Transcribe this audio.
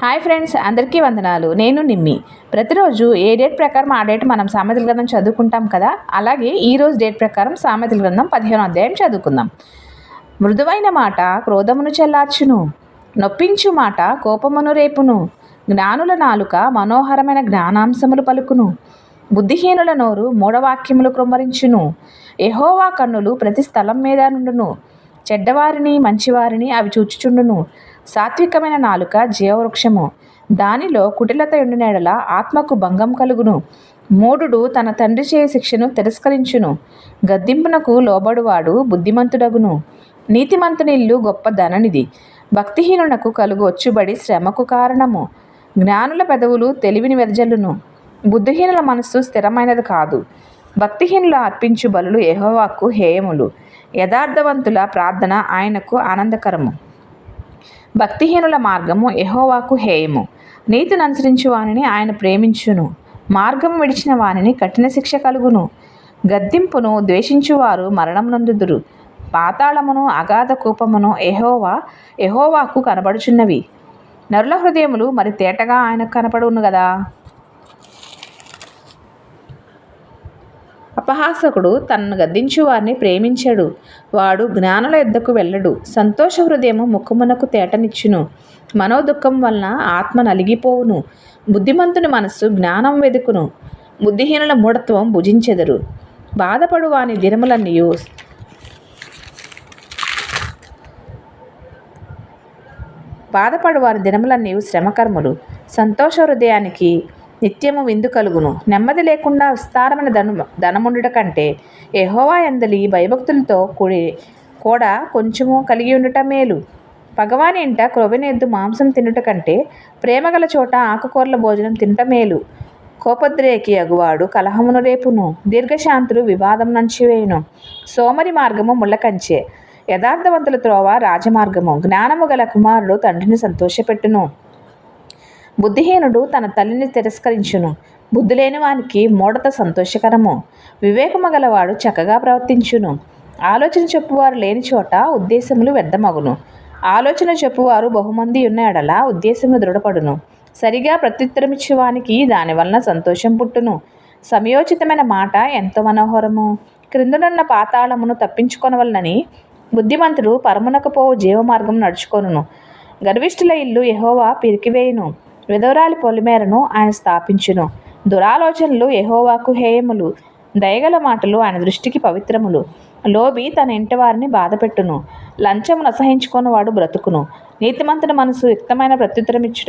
Hi friends, అందరికీ వందనాలు. నేను నిమ్మి. ప్రతిరోజు ఏ డేట్ ప్రకారం ఆ డేట్ మనం సామెతల గ్రంథం చదువుకుంటాం కదా. అలాగే ఈరోజు డేట్ ప్రకారం సామెతల గ్రంథం 15వ అధ్యాయం చదువుకుందాం. మృదువైన మాట క్రోధమును చల్లార్చును, నొప్పించు మాట కోపమును రేపును. జ్ఞానుల నాలుక మనోహరమైన జ్ఞానాంశములు పలుకును, బుద్ధిహీనుల నోరు మూఢవాక్యములు క్రొమ్మరించును. యెహోవా కన్నులు ప్రతి స్థలం మీద నుండును, చెడ్డవారిని మంచివారిని అవి చూచుచుండును. సాత్వికమైన నాలుక జీవవృక్షము, దానిలో కుటిలత ఉండినెడల ఆత్మకు భంగం కలుగును. మూఢుడు తన తండ్రి చేయ శిక్షను తిరస్కరించును, గద్దింపునకు లోబడువాడు బుద్ధిమంతుడగును. నీతిమంతుని ఇల్లు గొప్ప ధననిధి, భక్తిహీనునకు కలుగు వచ్చుబడి శ్రమకు కారణము. జ్ఞానుల పెదవులు తెలివిని వెదజల్లును, బుద్ధిహీనుల మనస్సు స్థిరమైనది కాదు. భక్తిహీనులు అర్పించు బలులు యెహోవాకు హేయములు, యథార్థవంతుల ప్రార్థన ఆయనకు ఆనందకరము. భక్తిహీనుల మార్గము యెహోవాకు హేయము, నీతిని అనుసరించు వానిని ఆయన ప్రేమించును. మార్గం విడిచిన వానిని కఠిన శిక్ష కలుగును. గద్దింపును ద్వేషించువారు మరణమునందుదురు. పాతాళమును అగాధ కూపమును యెహోవాకు కనబడుచున్నవి. నరుల హృదయములు మరి తేటగా ఆయనకు కనపడును గదా. అపహాసకుడు తనను గద్దించు వారిని ప్రేమించడు, వాడు జ్ఞానుల యొద్దకు వెళ్ళడు. సంతోష హృదయము ముఖమునకు తేటనిచ్చును, మనోదుఃఖం వలన ఆత్మ నలిగిపోవును. బుద్ధిమంతుని మనస్సు జ్ఞానం వెదుకును, బుద్ధిహీనుల మూఢత్వం భుజించెదరు. బాధపడు వాని దినములన్నీ శ్రమకర్ములు. సంతోష హృదయానికి నిత్యము విందు కలుగును. నెమ్మది లేకుండా విస్తారమైన ధనముండుట కంటే యెహోవా యందలి భయభక్తులతో కూడా కొంచెము కలిగి ఉండుట మేలు. పగవాని ఇంట క్రొవ్వెన ఎద్దు మాంసం తినుట కంటే ప్రేమగల చోట ఆకుకూరల భోజనం తినుట మేలు. కోపద్రేకి అగువాడు కలహమును రేపును, దీర్ఘశాంతులు వివాదం నంచివేయును. సోమరి మార్గము ముళ్ళకంచె, యథార్థవంతుల త్రోవ రాజమార్గము. జ్ఞానము గల కుమారుడు తండ్రిని సంతోషపెట్టును, బుద్ధిహీనుడు తన తల్లిని తిరస్కరించును. బుద్ధి లేని వానికి మూఢత సంతోషకరము, వివేకము గలవాడు చక్కగా ప్రవర్తించును. ఆలోచన చెప్పువారు లేని చోట ఉద్దేశములు వ్యర్థమగును, ఆలోచన చెప్పువారు బహుమంది ఉన్న ఎడల ఉద్దేశములు దృఢపడును. సరిగా ప్రత్యుత్తరమిచ్చువానికి దానివలన సంతోషం పుట్టును. సమయోచితమైన మాట ఎంతో మనోహరము, క్రిందనున్న పాతాళమును తప్పించుకొనవలనని బుద్ధిమంతుడు పరమునకు పోవు జీవమార్గం నడుచుకొనును. గర్విష్ఠుల ఇల్లు యెహోవా పిరికివేయును, విధవరాలి పొలిమేరను ఆయన స్థాపించును. దురాలోచనలు యెహోవాకు హేయములు, దయగల మాటలు ఆయన దృష్టికి పవిత్రములు. లోబి తన ఇంటి వారిని బాధపెట్టును, లంచమును అసహించుకొని వాడు బ్రతుకును. నీతిమంతుని మనసు యుక్తమైన ప్రత్యుత్తరమిచ్చుట